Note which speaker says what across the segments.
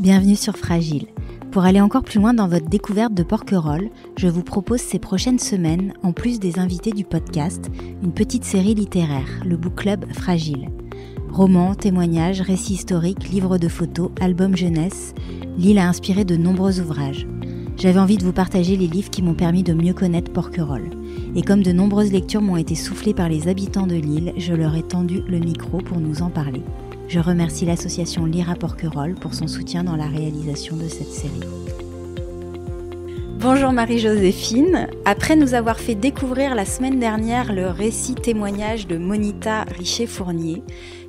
Speaker 1: Bienvenue sur Fragile. Pour aller encore plus loin dans votre découverte de Porquerolles, je vous propose ces prochaines semaines, en plus des invités du podcast, une petite série littéraire, le Book Club Fragile. Romans, témoignages, récits historiques, livres de photos, albums jeunesse, l'île a inspiré de nombreux ouvrages. J'avais envie de vous partager les livres qui m'ont permis de mieux connaître Porquerolles. Et comme de nombreuses lectures m'ont été soufflées par les habitants de l'île, je leur ai tendu le micro pour nous en parler. Je remercie l'association Lire à Porquerolles pour son soutien dans la réalisation de cette série. Bonjour Marie-Joséphine. Après nous avoir fait découvrir la semaine dernière le récit témoignage de Monita Richer-Fournier,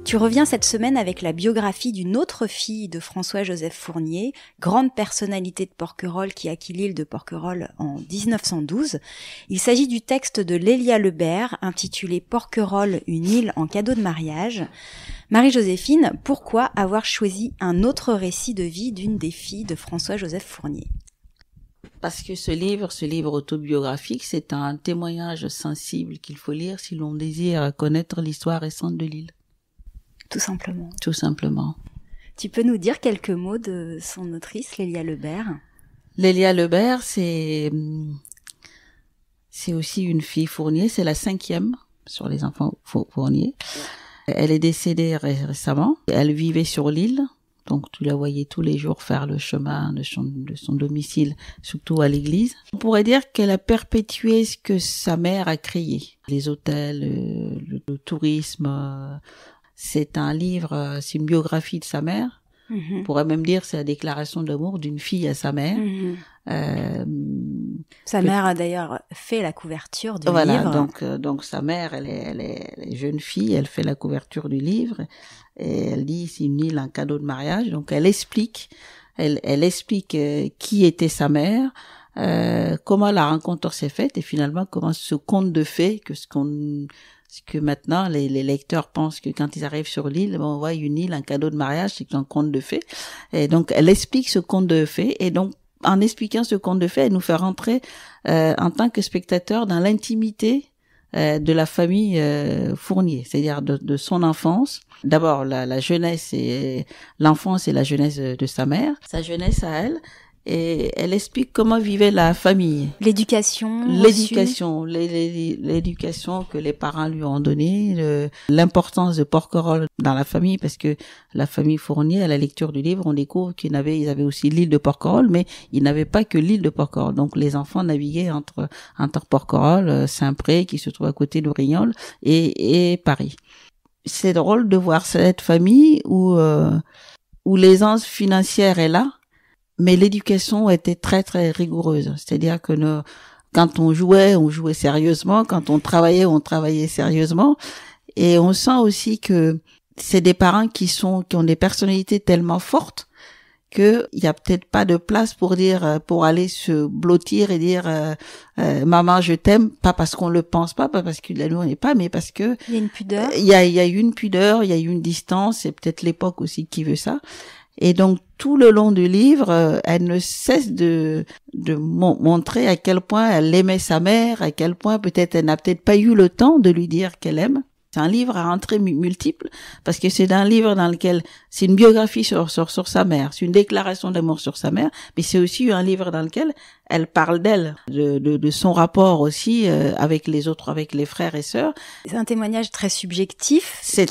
Speaker 1: tu reviens cette semaine avec la biographie d'une autre fille de François-Joseph Fournier, grande personnalité de Porquerolles qui acquit l'île de Porquerolles en 1912. Il s'agit du texte de Lélia Lebert intitulé Porquerolles, une île en cadeau de mariage. Marie-Joséphine, pourquoi avoir choisi un autre récit de vie d'une des filles de François-Joseph Fournier ?
Speaker 2: Parce que ce livre autobiographique, c'est un témoignage sensible qu'il faut lire si l'on désire connaître l'histoire récente de l'île.
Speaker 1: Tout simplement.
Speaker 2: Tout simplement.
Speaker 1: Tu peux nous dire quelques mots de son autrice, Lélia Lebert ?
Speaker 2: Lélia Lebert, c'est aussi une fille Fournier, c'est la 5e sur les enfants Fournier. Elle est décédée récemment. Elle vivait sur l'île, donc tu la voyais tous les jours faire le chemin de son domicile, surtout à l'église. On pourrait dire qu'elle a perpétué ce que sa mère a créé. Les hôtels, le tourisme. C'est un livre, c'est une biographie de sa mère. Mm-hmm. On pourrait même dire c'est la déclaration d'amour d'une fille à sa mère. Mm-hmm.
Speaker 1: Sa mère a d'ailleurs fait la couverture du livre.
Speaker 2: Donc sa mère, elle est jeune fille, elle fait la couverture du livre et elle dit c'est une île, un cadeau de mariage. Donc elle explique qui était sa mère, comment la rencontre s'est faite et finalement comment ce conte de fées que maintenant les lecteurs pensent que quand ils arrivent sur l'île, on voit une île, un cadeau de mariage, c'est un conte de fées. Et donc elle explique ce conte de fées et donc en expliquant ce conte de fées, elle nous fait rentrer en tant que spectateur dans l'intimité de la famille Fournier, c'est-à-dire de son enfance. D'abord la jeunesse et l'enfance et la jeunesse de sa mère, sa jeunesse à elle. Et elle explique comment vivait la famille.
Speaker 1: L'éducation
Speaker 2: que les parents lui ont donnée, l'importance de Porquerolles dans la famille, parce que la famille Fournier, à la lecture du livre, on découvre ils avaient aussi l'île de Porquerolles, mais ils n'avaient pas que l'île de Porquerolles. Donc les enfants naviguaient entre Porquerolles, Saint-Pré, qui se trouve à côté d'Orignol, et Paris. C'est drôle de voir cette famille où l'aisance financière est là, mais l'éducation était très très rigoureuse. C'est-à-dire que quand on jouait sérieusement, quand on travaillait sérieusement, et on sent aussi que c'est des parents qui ont des personnalités tellement fortes que il y a peut-être pas de place pour aller se blottir et dire maman je t'aime, pas parce qu'on le pense pas parce que la loi n'est pas, mais parce que
Speaker 1: il y a une pudeur.
Speaker 2: Il y a une pudeur, il y a une distance, c'est peut-être l'époque aussi qui veut ça. Et donc tout le long du livre, elle ne cesse de montrer à quel point elle aimait sa mère, à quel point peut-être elle n'a peut-être pas eu le temps de lui dire qu'elle aime. C'est un livre à entrées multiples parce que c'est un livre dans lequel c'est une biographie sur sa mère, c'est une déclaration d'amour sur sa mère, mais c'est aussi un livre dans lequel elle parle d'elle, de son rapport aussi avec les autres, avec les frères et sœurs.
Speaker 1: C'est un témoignage très subjectif.
Speaker 2: C'est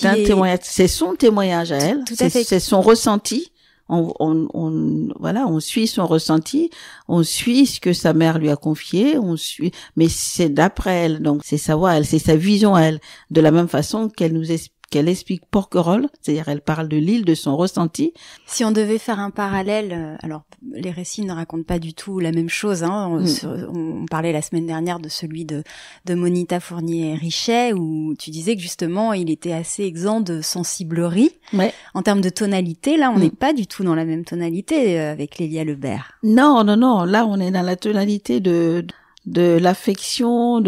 Speaker 2: son témoignage à elle,
Speaker 1: tout à fait.
Speaker 2: C'est son ressenti. On suit son ressenti, on suit ce que sa mère lui a confié, mais c'est d'après elle, donc c'est sa voix, c'est sa vision à elle, de la même façon qu'elle explique Porquerolles, c'est-à-dire elle parle de l'île, de son ressenti.
Speaker 1: Si on devait faire un parallèle, alors les récits ne racontent pas du tout la même chose, hein. On parlait la semaine dernière de celui de Monita Fournier-Richet, où tu disais que justement il était assez exempt de sensiblerie.
Speaker 2: Ouais.
Speaker 1: En termes de tonalité, là on n'est pas du tout dans la même tonalité avec Lélia Lebert.
Speaker 2: Non, là on est dans la tonalité de l'affection,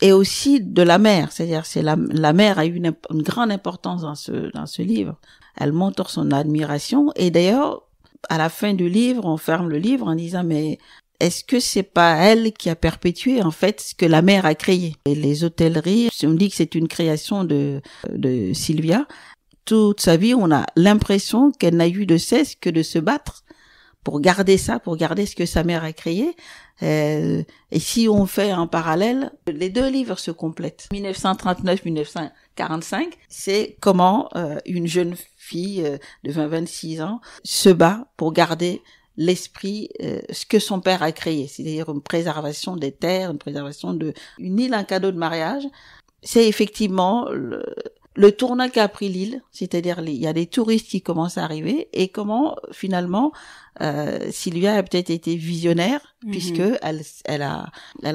Speaker 2: et aussi de la mère, c'est-à-dire la mère a eu une grande importance dans ce livre. Elle montre son admiration et d'ailleurs à la fin du livre, on ferme le livre en disant mais est-ce que c'est pas elle qui a perpétué en fait ce que la mère a créé? Et les hôtelleries, on dit que c'est une création de Sylvia. Toute sa vie, on a l'impression qu'elle n'a eu de cesse que de se battre pour garder ça, pour garder ce que sa mère a créé. Et si on fait un parallèle, les deux livres se complètent. 1939-1945, c'est comment une jeune fille de 20-26 ans se bat pour garder l'esprit, ce que son père a créé, c'est-à-dire une préservation des terres, une préservation une île, un cadeau de mariage. C'est effectivement le tournant qu'a pris l'île, c'est-à-dire il y a des touristes qui commencent à arriver, et comment finalement Sylvia a peut-être été visionnaire, puisque elle a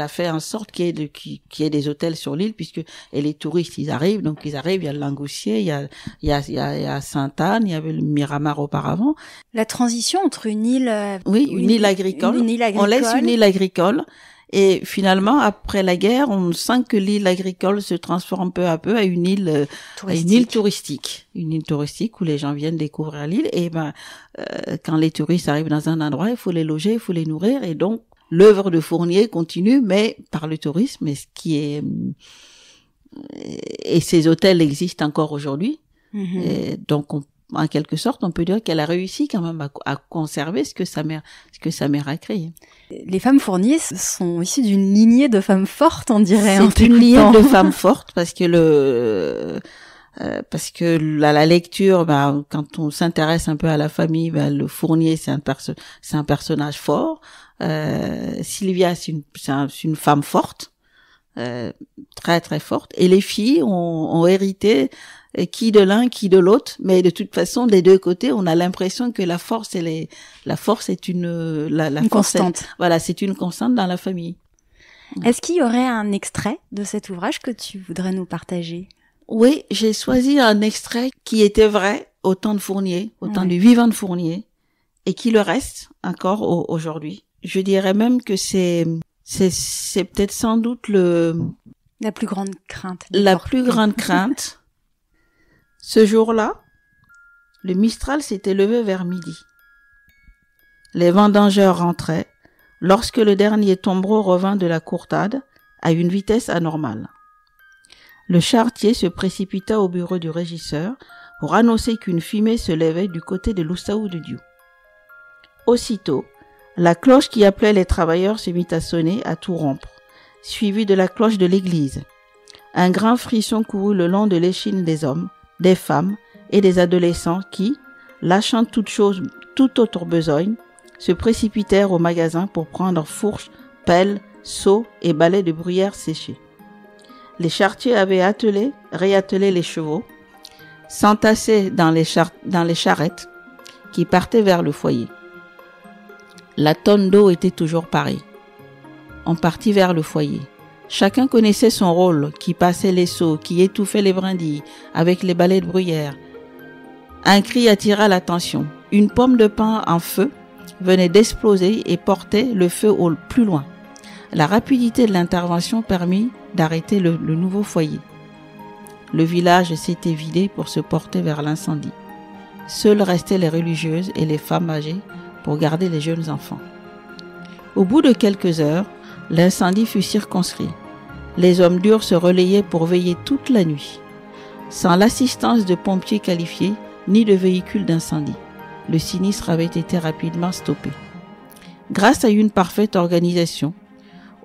Speaker 2: fait en sorte qu'il y ait des hôtels sur l'île, puisque les touristes il y a le Langoustier, il y a Sainte-Anne, il y avait le Miramar auparavant.
Speaker 1: La transition entre une île
Speaker 2: une île agricole. On laisse une île agricole. Et finalement, après la guerre, on sent que l'île agricole se transforme peu à peu à une île touristique. Une île touristique où les gens viennent découvrir l'île. Et quand les touristes arrivent dans un endroit, il faut les loger, il faut les nourrir. Et donc, l'œuvre de Fournier continue, mais par le tourisme, et ces hôtels existent encore aujourd'hui. Et donc, en quelque sorte, on peut dire qu'elle a réussi quand même à conserver ce que sa mère a créé.
Speaker 1: Les femmes Fournier sont issues d'une lignée de femmes fortes, on dirait.
Speaker 2: C'est une lignée de femmes fortes parce que la lecture, quand on s'intéresse un peu à la famille, le Fournier c'est un personnage fort. Sylvia c'est une femme forte, très très forte. Et les filles ont hérité qui de l'un, qui de l'autre, mais de toute façon, des deux côtés, on a l'impression que la force est une
Speaker 1: constante.
Speaker 2: Voilà, c'est une constante dans la famille.
Speaker 1: Est-ce qu'il y aurait un extrait de cet ouvrage que tu voudrais nous partager?
Speaker 2: Oui, j'ai choisi un extrait qui était vrai au temps de Fournier, au temps du vivant de Fournier, et qui le reste encore aujourd'hui. Je dirais même que c'est peut-être sans doute
Speaker 1: la plus grande crainte.
Speaker 2: La plus grande crainte. Ce jour-là, le Mistral s'était levé vers midi. Les vendangeurs rentraient lorsque le dernier tombereau revint de la courtade à une vitesse anormale. Le charretier se précipita au bureau du régisseur pour annoncer qu'une fumée se levait du côté de l'Oussaou de Diou. Aussitôt, la cloche qui appelait les travailleurs se mit à sonner à tout rompre, suivie de la cloche de l'église. Un grand frisson courut le long de l'échine des hommes, des femmes et des adolescents qui, lâchant toute autre besogne, se précipitèrent au magasin pour prendre fourches, pelles, seaux et balais de bruyère séchée. Les charretiers avaient réattelé les chevaux, s'entassaient dans les charrettes qui partaient vers le foyer. La tonne d'eau était toujours parée. On partit vers le foyer. Chacun connaissait son rôle, qui passait les seaux, qui étouffait les brindilles avec les balais de bruyère. Un cri attira l'attention. Une pomme de pin en feu venait d'exploser et portait le feu au plus loin. La rapidité de l'intervention permit d'arrêter le nouveau foyer. Le village s'était vidé pour se porter vers l'incendie. Seules restaient les religieuses et les femmes âgées pour garder les jeunes enfants. Au bout de quelques heures, l'incendie fut circonscrit. Les hommes durs se relayaient pour veiller toute la nuit. Sans l'assistance de pompiers qualifiés, ni de véhicules d'incendie, le sinistre avait été rapidement stoppé. Grâce à une parfaite organisation,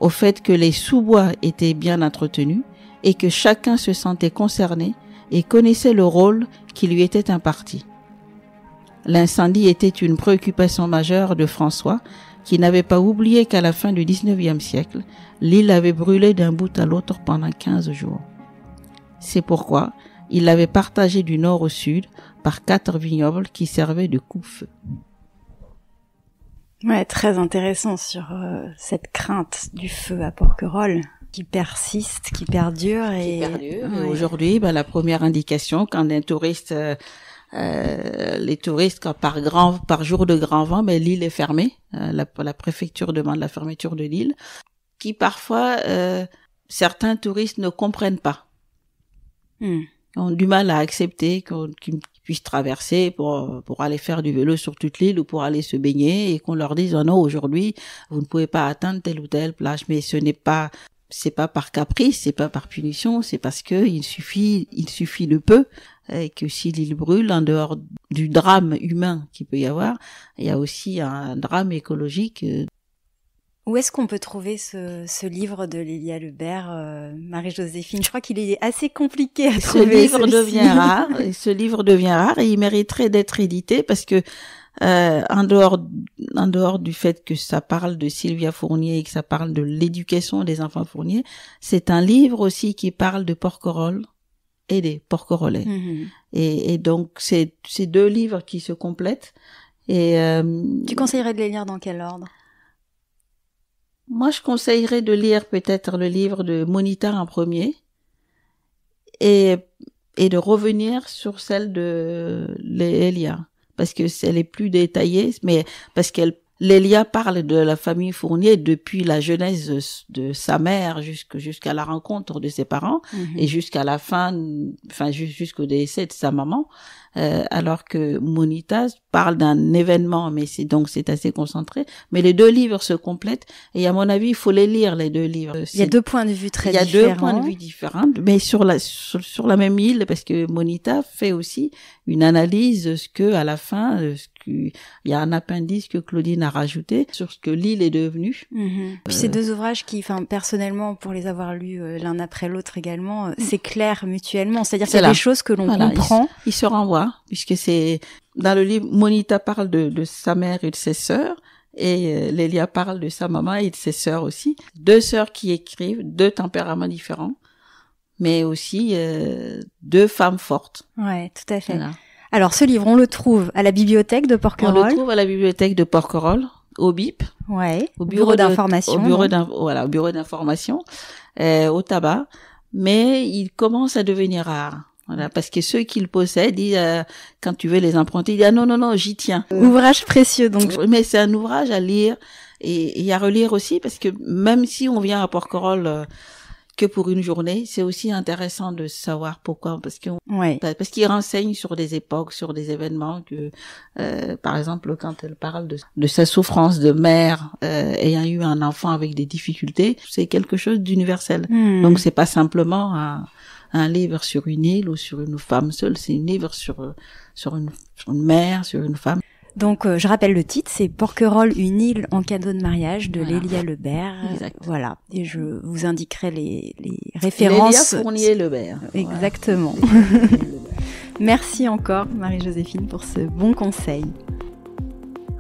Speaker 2: au fait que les sous-bois étaient bien entretenus et que chacun se sentait concerné et connaissait le rôle qui lui était imparti. L'incendie était une préoccupation majeure de François, qui n'avait pas oublié qu'à la fin du XIXe siècle, l'île avait brûlé d'un bout à l'autre pendant 15 jours. C'est pourquoi il l'avait partagée du nord au sud par 4 vignobles qui servaient de coupe-feu.
Speaker 1: Ouais, très intéressant sur cette crainte du feu à Porquerolles qui persiste, qui perdure. Et
Speaker 2: aujourd'hui, la première indication quand un touriste... les touristes, quand par jour de grand vent, l'île est fermée. La préfecture demande la fermeture de l'île, qui parfois certains touristes ne comprennent pas. Ont du mal à accepter qu'ils puissent traverser pour aller faire du vélo sur toute l'île ou pour aller se baigner, et qu'on leur dise non, aujourd'hui vous ne pouvez pas atteindre telle ou telle plage. Mais ce n'est pas c'est pas par caprice, c'est pas par punition, c'est parce que il suffit de peu, et que si l'île brûle, en dehors du drame humain qu'il peut y avoir, il y a aussi un drame écologique.
Speaker 1: Où est-ce qu'on peut trouver ce livre de Lélia Lebert, Marie-Joséphine? Je crois qu'il est assez compliqué à trouver.
Speaker 2: Ce livre devient rare et il mériterait d'être édité parce que en dehors du fait que ça parle de Sylvia Fournier et que ça parle de l'éducation des enfants Fournier, c'est un livre aussi qui parle de Porquerolles et des Porquerolais. Mmh. Et donc c'est deux livres qui se complètent. Et
Speaker 1: tu conseillerais de les lire dans quel ordre?
Speaker 2: Moi, je conseillerais de lire peut-être le livre de Monita en premier et de revenir sur celle de Lélia, parce que elle est plus détaillée, mais parce Lélia parle de la famille Fournier depuis la jeunesse de sa mère jusqu'à la rencontre de ses parents et jusqu'à la fin, jusqu'au décès de sa maman. Alors que Monita parle d'un événement, mais c'est assez concentré. Mais les deux livres se complètent et à mon avis, il faut les lire, les deux livres.
Speaker 1: Il y a deux points de vue très différents.
Speaker 2: Il y a deux points de vue différents, mais sur la même île, parce que Monita fait aussi une analyse de ce que, à la fin, il y a un appendice que Claudine a rajouté sur ce que l'île est devenue.
Speaker 1: Puis ces deux ouvrages qui, personnellement, pour les avoir lus l'un après l'autre également, s'éclairent mutuellement. C'est-à-dire qu'il y a des choses que l'on comprend.
Speaker 2: Ils se renvoient. Puisque c'est dans le livre, Monita parle de sa mère et de ses sœurs, et Lélia parle de sa maman et de ses sœurs aussi. Deux sœurs qui écrivent, deux tempéraments différents, mais aussi deux femmes fortes.
Speaker 1: Ouais, tout à fait. Voilà. Alors ce livre, on le trouve à la bibliothèque de Porquerolles.
Speaker 2: On le trouve à la bibliothèque de Porquerolles, au BIP.
Speaker 1: Ouais. Au bureau d'information.
Speaker 2: Au bureau d'information, au tabac. Mais il commence à devenir rare. Voilà, parce que ceux qui le possèdent disent, quand tu veux les emprunter, ils disent, ah non, j'y tiens.
Speaker 1: Ouvrage précieux, donc.
Speaker 2: Mais c'est un ouvrage à lire et à relire aussi, parce que même si on vient à Porquerolles que pour une journée, c'est aussi intéressant de savoir pourquoi, parce qu'il renseigne sur des époques, sur des événements que, par exemple, quand elle parle de sa souffrance de mère ayant eu un enfant avec des difficultés, c'est quelque chose d'universel. Donc c'est pas simplement un livre sur une île ou sur une femme seule, c'est un livre sur une mère, sur une femme.
Speaker 1: Donc, je rappelle le titre, c'est Porquerolles, une île en cadeau de mariage de Lélia Lebert.
Speaker 2: Exact.
Speaker 1: Voilà. Et je vous indiquerai les références.
Speaker 2: Lélia Fournier-Lebert.
Speaker 1: Exactement. Merci encore, Marie-Joséphine, pour ce bon conseil.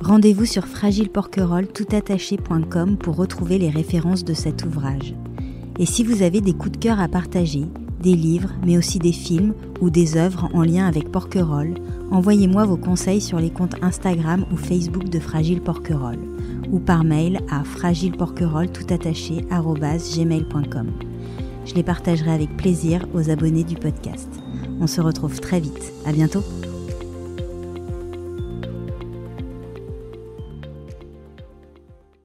Speaker 1: Rendez-vous sur fragileporquerolles.com pour retrouver les références de cet ouvrage. Et si vous avez des coups de cœur à partager, des livres, mais aussi des films ou des œuvres en lien avec Porquerolles, envoyez-moi vos conseils sur les comptes Instagram ou Facebook de Fragile Porquerolles ou par mail à fragileporquerolles@gmail.com. Je les partagerai avec plaisir aux abonnés du podcast. On se retrouve très vite. À bientôt.